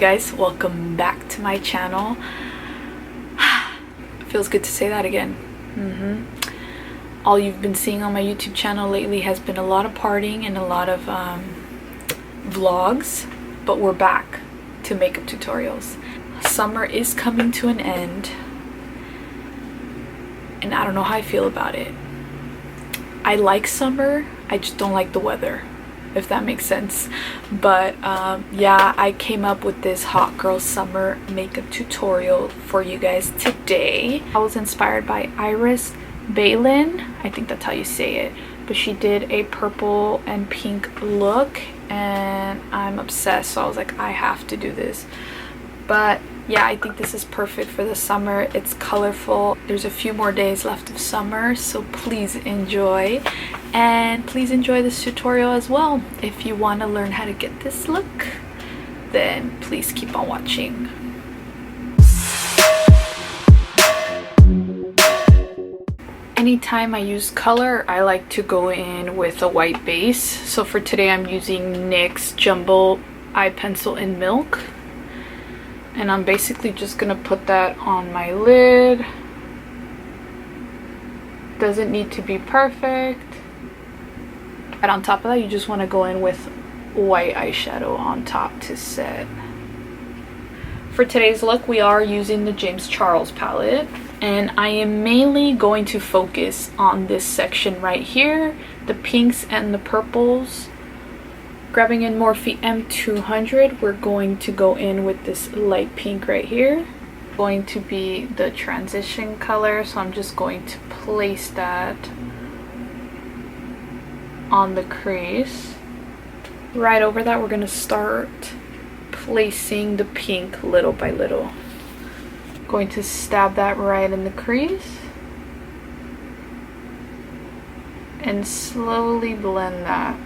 guys, welcome back to my channel. Feels good to say that again. All you've been seeing on my YouTube channel lately has been a lot of partying and a lot of vlogs, but we're back to makeup tutorials. Summer is coming to an end and I don't know how I feel about it. I like summer, I just don't like the weather, if that makes sense. But yeah, I came up with this hot girl summer makeup tutorial for you guys today. I was inspired by Iris Balin, I think that's how you say it, but she did a purple and pink look and I'm obsessed, so I was like, I have to do this. But yeah, I think this is perfect for the summer. It's colorful. There's a few more days left of summer, so please enjoy. And please enjoy this tutorial as well. If you want to learn how to get this look, then please keep on watching. Anytime I use color, I like to go in with a white base. So for today, I'm using NYX Jumbo Eye Pencil in Milk. And I'm basically just gonna put that on my lid. Doesn't need to be perfect. And on top of that, you just want to go in with white eyeshadow on top to set. For today's look, we are using the James Charles palette. And I am mainly going to focus on this section right here, the pinks and the purples. Grabbing in Morphe M200, we're going to go in with this light pink right here. Going to be the transition color, so I'm just going to place that on the crease. Right over that, we're going to start placing the pink little by little. Going to stab that right in the crease and slowly blend that.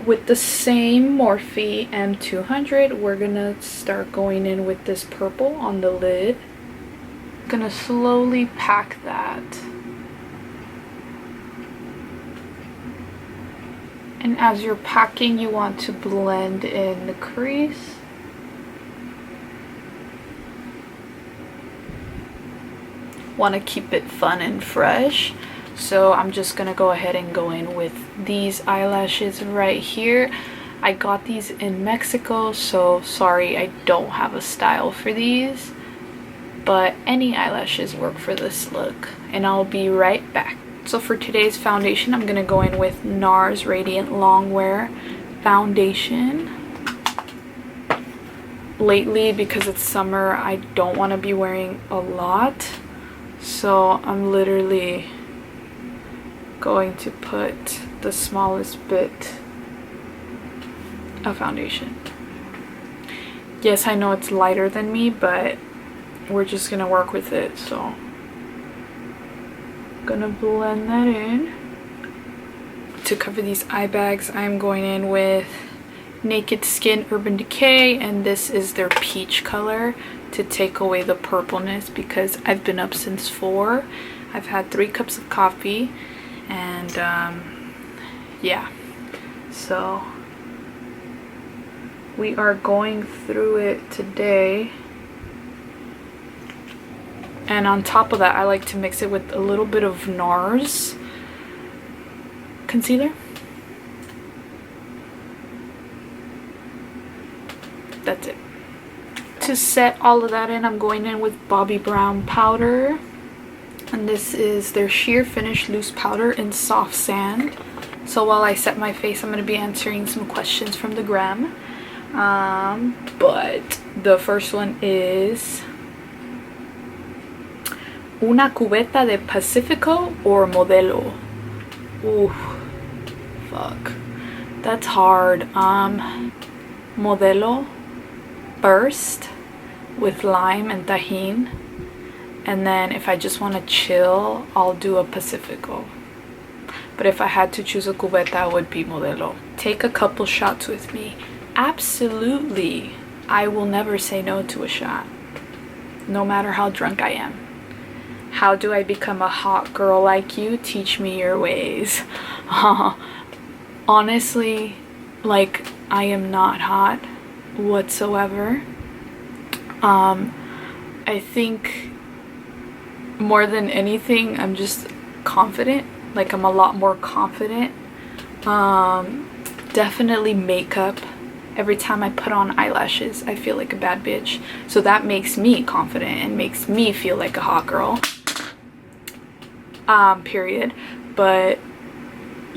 With the same Morphe M200, we're gonna start going in with this purple on the lid. Gonna slowly pack that. And as you're packing, you want to blend in the crease. Want to keep it fun and fresh. So I'm just gonna go ahead and go in with these eyelashes right here. I got these in Mexico, so sorry I don't have a style for these, but any eyelashes work for this look, and I'll be right back. So for today's foundation, I'm gonna go in with NARS Radiant Longwear foundation. Lately, because it's summer, I don't want to be wearing a lot, so I'm literally going to put the smallest bit of foundation. Yes, I know it's lighter than me, but we're just gonna work with it. So gonna blend that in. To cover these eye bags, I'm going in with Naked Skin Urban Decay, and this is their peach color to take away the purpleness, because I've been up since 4. I've had 3 cups of coffee. And yeah, so we are going through it today. And on top of that, I like to mix it with a little bit of NARS concealer. That's it. To set all of that in, I'm going in with Bobbi Brown powder. And this is their Sheer Finish Loose Powder in Soft Sand. So while I set my face, I'm going to be answering some questions from the gram. But the first one is, una cubeta de Pacifico or Modelo? Ooh, fuck. That's hard. Modelo Burst with lime and tajin. And then if I just want to chill, I'll do a Pacifico. But if I had to choose a cubeta, it would be Modelo. Take a couple shots with me. Absolutely. I will never say no to a shot, no matter how drunk I am. How do I become a hot girl like you? Teach me your ways. Honestly, like, I am not hot. whatsoever. I think more than anything, I'm just confident. Like, I'm a lot more confident. Definitely makeup. Every time I put on eyelashes, I feel like a bad bitch. So that makes me confident and makes me feel like a hot girl. Period. But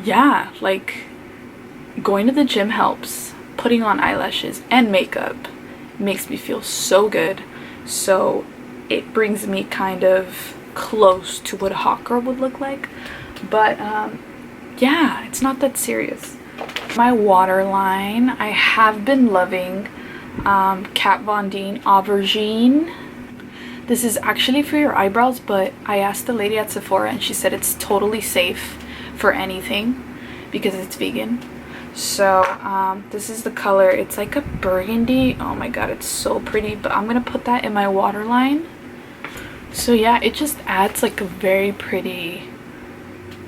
yeah, like, going to the gym helps. Putting on eyelashes and makeup makes me feel so good. So it brings me kind of close to what a hot girl would look like. But yeah, it's not that serious. My waterline, I have been loving Kat Von D Aubergine. This is actually for your eyebrows, but I asked the lady at Sephora and she said it's totally safe for anything because it's vegan. So this is the color. It's like a burgundy. Oh my god, it's so pretty. But I'm gonna put that in my waterline. So yeah, it just adds like a very pretty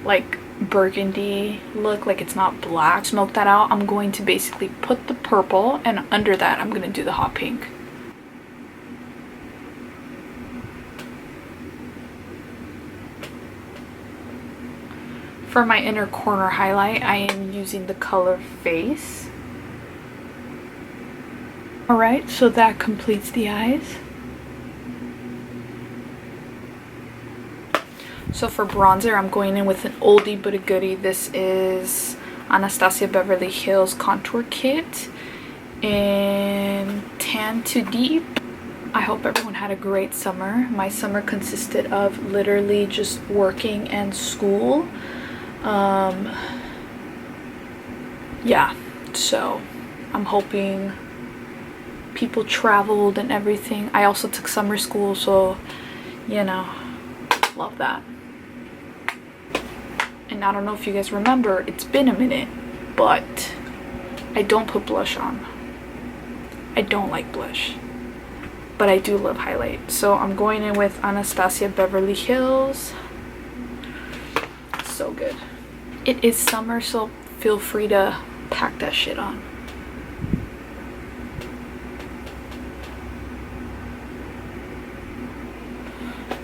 like burgundy look. Like, it's not black. Smoke that out. I'm going to basically put the purple, and under that I'm gonna do the hot pink. For my inner corner highlight, I am using the color Face. Alright, so that completes the eyes. So for bronzer, I'm going in with an oldie but a goodie. This is Anastasia Beverly Hills Contour Kit in Tan to Deep. I hope everyone had a great summer. My summer consisted of literally just working and school. Yeah, so I'm hoping people traveled and everything. I also took summer school, so you know, love that. And I don't know if you guys remember, it's been a minute, but I don't put blush on. I don't like blush, but I do love highlight. So I'm going in with Anastasia Beverly Hills. So good. It is summer, so feel free to pack that shit on.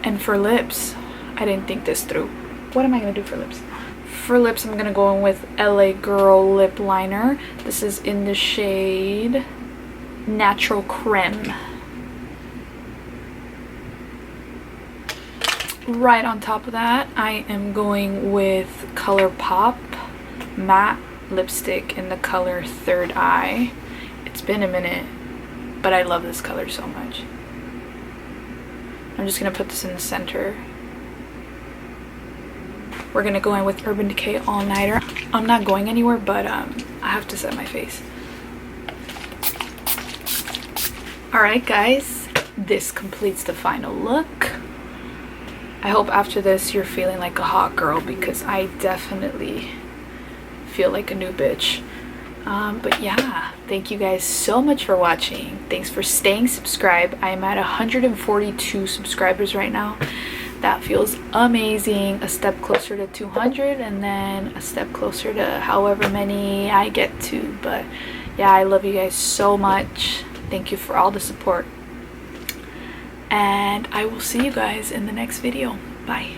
And for lips, I didn't think this through. What am I gonna do for lips? For lips, I'm gonna go in with LA Girl lip liner. This is in the shade Natural Creme. Right on top of that, I am going with ColourPop matte lipstick in the color Third Eye. It's been a minute, but I love this color so much. I'm just gonna put this in the center. We're gonna go in with Urban Decay All Nighter. I'm not going anywhere, but I have to set my face. Alright guys, this completes the final look. I hope after this you're feeling like a hot girl, because I definitely feel like a new bitch. But yeah, thank you guys so much for watching. Thanks for staying subscribed. I am at 142 subscribers right now. That feels amazing. A step closer to 200, and then a step closer to however many I get to. But yeah, I love you guys so much. Thank you for all the support. And I will see you guys in the next video. Bye.